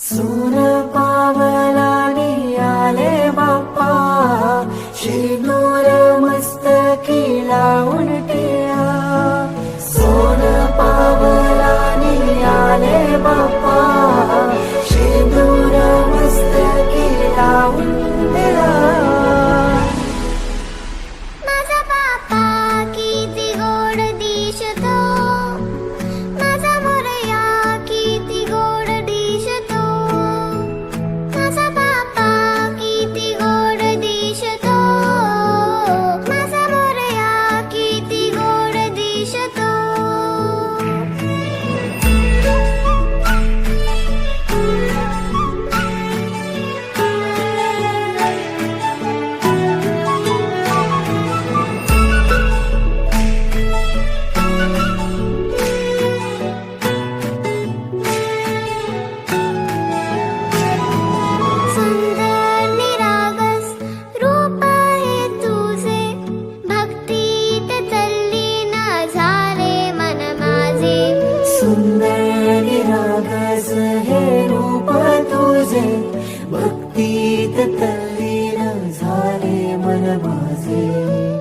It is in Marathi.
सून पावलानी आले बाप्पा, शेंदूर मस्तकी लावून टिळा. सोन पावलानी आले बाप्पा, शेंदूर मस्तकी लावून टिळा. माझा बाप्पा किती गोड दिसतो, माझा मोरया किती गोड दिसतो. माझा बाप्पा किती गोड दिसतो, माझा मोरया किती गोड दिसतो. सुंदर निरागस रूप आहे तुझे, भक्तीत तल्लीन झाले मन माझे. सुंदर निरागस हे रूप तुझे, भक्तीत तल्लीन झाले मन माझे.